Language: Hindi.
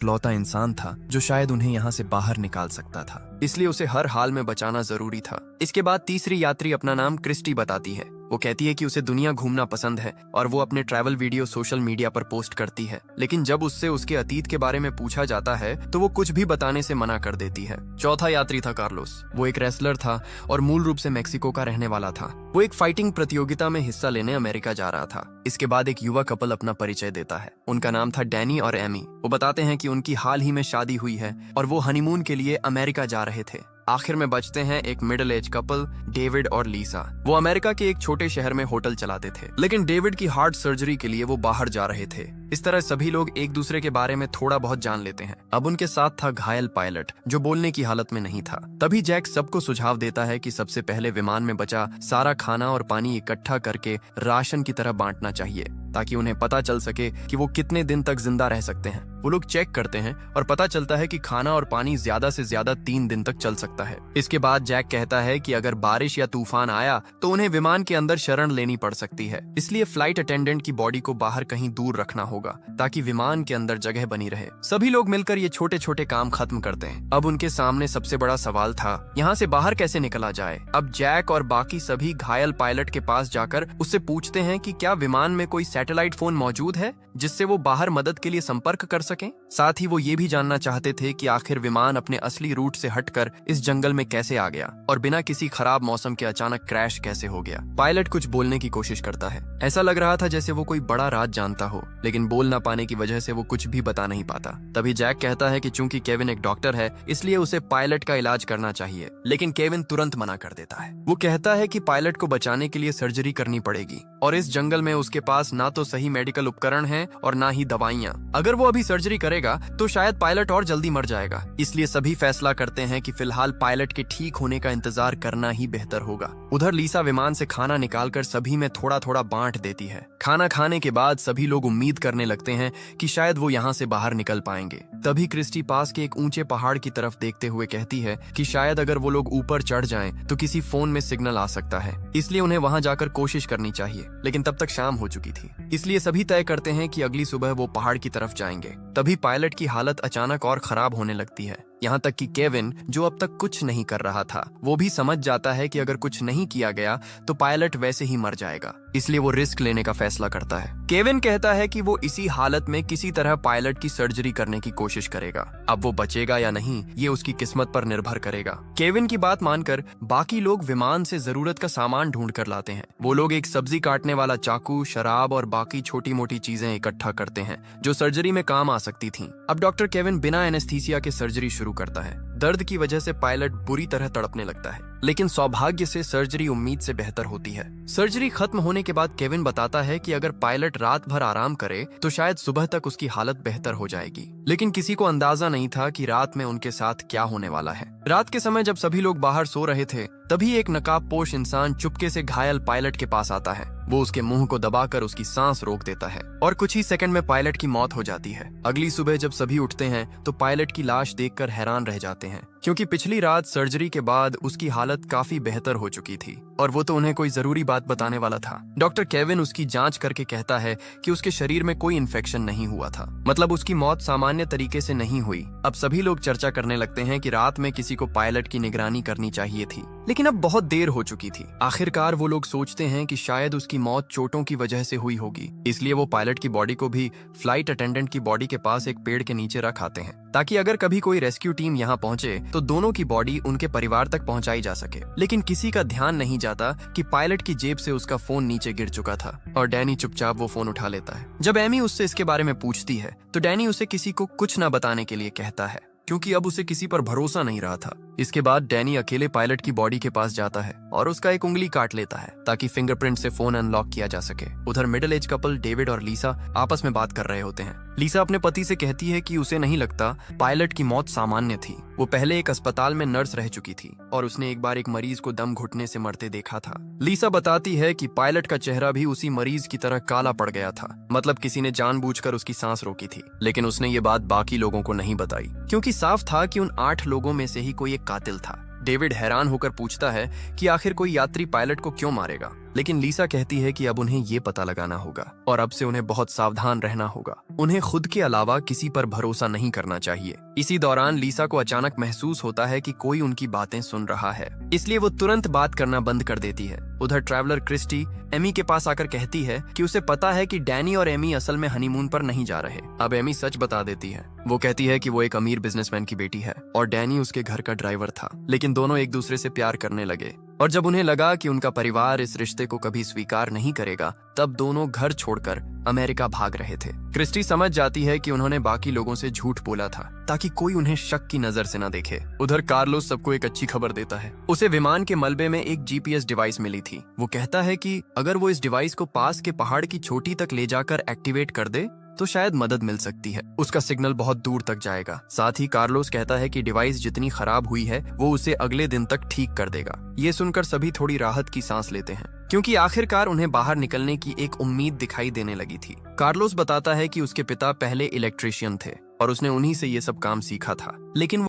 इकलौता इंसान था जो शायद उन्हें यहाँ से बाहर निकाल सकता था, इसलिए उसे हर हाल में बचाना जरूरी था। इसके बाद तीसरी यात्री अपना नाम क्रिस्टी बताती है। वो कहती है कि उसे दुनिया घूमना पसंद है और वो अपने ट्रैवल वीडियो सोशल मीडिया पर पोस्ट करती है, लेकिन जब उससे उसके अतीत के बारे में पूछा जाता है तो वो कुछ भी बताने से मना कर देती है। चौथा यात्री था कार्लोस। वो एक रेसलर था और मूल रूप से मेक्सिको का रहने वाला था। वो एक फाइटिंग प्रतियोगिता में हिस्सा लेने अमेरिका जा रहा था। इसके बाद एक युवा कपल अपना परिचय देता है। उनका नाम था डैनी और एमी। वो बताते हैं कि उनकी हाल ही में शादी हुई है और वो हनीमून के लिए अमेरिका जा रहे थे। आखिर में बचते हैं एक मिडिल एज कपल, डेविड और लीसा। वो अमेरिका के एक छोटे शहर में होटल चलाते थे, लेकिन डेविड की हार्ट सर्जरी के लिए वो बाहर जा रहे थे। इस तरह सभी लोग एक दूसरे के बारे में थोड़ा बहुत जान लेते हैं। अब उनके साथ था घायल पायलट जो बोलने की हालत में नहीं था। तभी जैक सबको सुझाव देता है कि सबसे पहले विमान में बचा सारा खाना और पानी इकट्ठा करके राशन की तरह बांटना चाहिए, ताकि उन्हें पता चल सके कि वो कितने दिन तक जिंदा रह सकते हैं। वो लोग चेक करते हैं और पता चलता है कि खाना और पानी ज्यादा से ज्यादा 3 दिन तक चल सकता है। इसके बाद जैक कहता है कि अगर बारिश या तूफान आया तो उन्हें विमान के अंदर शरण लेनी पड़ सकती है, इसलिए फ्लाइट अटेंडेंट की बॉडी को बाहर कहीं दूर रखना होगा ताकि विमान के अंदर जगह बनी रहे। सभी लोग मिलकर ये छोटे छोटे काम खत्म करते हैं। अब उनके सामने सबसे बड़ा सवाल था, यहाँ से बाहर कैसे निकला जाए। अब जैक और बाकी सभी घायल पायलट के पास जाकर उससे पूछते हैं कि क्या विमान में कोई सैटेलाइट फोन मौजूद है जिससे वो बाहर मदद के लिए संपर्क कर सकें। साथ ही वो ये भी जानना चाहते थे कि आखिर विमान अपने असली रूट से हटकर इस जंगल में कैसे आ गया और बिना किसी खराब मौसम के अचानक क्रैश कैसे हो गया। पायलट कुछ बोलने की कोशिश करता है। ऐसा लग रहा था जैसे वो कोई बड़ा राज जानता हो, लेकिन बोल ना पाने की वजह से वो कुछ भी बता नहीं पाता। तभी जैक कहता है कि चूंकि केविन एक डॉक्टर है इसलिए उसे पायलट का इलाज करना चाहिए, लेकिन केविन तुरंत मना कर देता है। वो कहता है कि पायलट को बचाने के लिए सर्जरी करनी पड़ेगी और इस जंगल में उसके पास ना तो सही मेडिकल उपकरण है और ना ही दवाइयाँ। अगर वो अभी सर्जरी करेगा तो शायद पायलट और जल्दी मर जाएगा। इसलिए सभी फैसला करते हैं कि फिलहाल पायलट के ठीक होने का इंतजार करना ही बेहतर होगा। उधर लीसा विमान से खाना निकालकर सभी में थोड़ा थोड़ा बांट देती है। खाना खाने के बाद सभी लोग उम्मीद करने लगते हैं कि शायद वो यहाँ से बाहर निकल पाएंगे। तभी क्रिस्टी पास के एक ऊंचे पहाड़ की तरफ देखते हुए कहती है कि शायद अगर वो लोग ऊपर चढ़ जाएं तो किसी फोन में सिग्नल आ सकता है, इसलिए उन्हें वहां जाकर कोशिश करनी चाहिए। लेकिन तब तक शाम हो चुकी थी, इसलिए सभी तय करते हैं कि अगली सुबह वो पहाड़ की तरफ जाएंगे। तभी पायलट की हालत अचानक और खराब होने लगती है। यहाँ तक कि केविन, जो अब तक कुछ नहीं कर रहा था, वो भी समझ जाता है कि अगर कुछ नहीं किया गया तो पायलट वैसे ही मर जाएगा, इसलिए वो रिस्क लेने का फैसला करता है। केविन कहता है कि वो इसी हालत में किसी तरह पायलट की सर्जरी करने की कोशिश करेगा। अब वो बचेगा या नहीं ये उसकी किस्मत पर निर्भर करेगा। केविन की बात मानकर बाकी लोग विमान से जरूरत का सामान ढूंढ कर लाते हैं। वो लोग एक सब्जी काटने वाला चाकू, शराब और बाकी छोटी मोटी चीजें इकट्ठा करते हैं जो सर्जरी में काम आ सकती थीं। अब डॉक्टर केविन बिना एनेस्थीसिया के सर्जरी शुरू करता है। दर्द की वजह से पायलट बुरी तरह तड़पने लगता है, लेकिन सौभाग्य से सर्जरी उम्मीद से बेहतर होती है। सर्जरी खत्म होने के बाद केविन बताता है कि अगर पायलट रात भर आराम करे तो शायद सुबह तक उसकी हालत बेहतर हो जाएगी, लेकिन किसी को अंदाजा नहीं था कि रात में उनके साथ क्या होने वाला है। रात के समय जब सभी लोग बाहर सो रहे थे तभी एक नकाबपोश इंसान चुपके से घायल पायलट के पास आता है। वो उसके मुंह को दबाकर उसकी सांस रोक देता है और कुछ ही सेकंड में पायलट की मौत हो जाती है। अगली सुबह जब सभी उठते हैं तो पायलट की लाश देखकर हैरान रह जाते हैं, क्योंकि पिछली रात सर्जरी के बाद उसकी हालत काफी बेहतर हो चुकी थी और वो तो उन्हें कोई जरूरी बात बताने वाला था। डॉक्टर केविन उसकी जांच करके कहता है कि उसके शरीर में कोई इन्फेक्शन नहीं हुआ था, मतलब उसकी मौत सामान्य तरीके से नहीं हुई। अब सभी लोग चर्चा करने लगते हैं कि रात में किसी को पायलट की निगरानी करनी चाहिए थी, लेकिन अब बहुत देर हो चुकी थी। आखिरकार वो लोग सोचते हैं कि शायद उसकी मौत चोटों की वजह से हुई होगी, इसलिए वो पायलट की बॉडी को भी फ्लाइट अटेंडेंट की बॉडी के पास एक पेड़ के नीचे रख आते हैं, ताकि अगर कभी कोई रेस्क्यू टीम यहाँ पहुंचे तो दोनों की बॉडी उनके परिवार तक पहुंचाई जा सके। लेकिन किसी का ध्यान नहीं जाता कि पायलट की जेब से उसका फोन नीचे गिर चुका था और डैनी चुपचाप वो फोन उठा लेता है। जब एमी उससे इसके बारे में पूछती है तो डैनी उसे किसी को कुछ न बताने के लिए कहता है, क्योंकि अब उसे किसी पर भरोसा नहीं रहा था। इसके बाद डैनी अकेले पायलट की बॉडी के पास जाता है और उसका एक उंगली काट लेता है ताकि फिंगरप्रिंट से फोन अनलॉक किया जा सके। उधर मिडिल एज कपल डेविड और लीसा आपस में बात कर रहे होते हैं। लीसा अपने पति से कहती है कि उसे नहीं लगता पायलट की मौत सामान्य थी। वो पहले एक अस्पताल में नर्स रह चुकी थी और उसने एक बार एक मरीज को दम घुटने से मरते देखा था। लीसा बताती है कि पायलट का चेहरा भी उसी मरीज की तरह काला पड़ गया था, मतलब किसी ने जानबूझकर उसकी सांस रोकी थी। लेकिन उसने ये बात बाकी लोगों को नहीं बताई, क्योंकि साफ था कि उन 8 लोगों में से ही कोई एक कातिल था। डेविड हैरान होकर पूछता है कि आखिर कोई यात्री पायलट को क्यों मारेगा। लेकिन लीसा कहती है कि अब उन्हें ये पता लगाना होगा और अब से उन्हें बहुत सावधान रहना होगा। उन्हें खुद के अलावा किसी पर भरोसा नहीं करना चाहिए। इसी दौरान लीसा को अचानक महसूस होता है कि कोई उनकी बातें सुन रहा है, इसलिए वो तुरंत बात करना बंद कर देती है। उधर ट्रैवलर क्रिस्टी एमी के पास आकर कहती है कि उसे पता है कि डैनी और एमी असल में हनीमून पर नहीं जा रहे। अब एमी सच बता देती है। वो कहती है कि वो एक अमीर बिजनेसमैन की बेटी है और डैनी उसके घर का ड्राइवर था, लेकिन दोनों एक दूसरे से प्यार करने लगे और जब उन्हें लगा कि उनका परिवार इस रिश्ते को कभी स्वीकार नहीं करेगा, तब दोनों घर छोड़कर अमेरिका भाग रहे थे। क्रिस्टी समझ जाती है कि उन्होंने बाकी लोगों से झूठ बोला था ताकि कोई उन्हें शक की नजर से न देखे। उधर कार्लोस सबको एक अच्छी खबर देता है। उसे विमान के मलबे में एक जीपीएस डिवाइस मिली थी। वो कहता है कि अगर वो इस डिवाइस को पास के पहाड़ की चोटी तक ले जाकर एक्टिवेट कर दे तो शायद मदद मिल सकती है। उसका सिग्नल बहुत दूर तक जाएगा। साथ ही कार्लोस कहता है कि डिवाइस जितनी खराब हुई है वो उसे अगले दिन तक ठीक कर देगा। ये सुनकर सभी थोड़ी राहत की सांस लेते हैं, क्योंकि आखिरकार उन्हें बाहर निकलने की एक उम्मीद दिखाई देने लगी थी। कार्लोस बताता है कि उसके पिता पहले इलेक्ट्रिशियन थे और उसने उन्हीं से ये सब काम सीखा था, लेकिन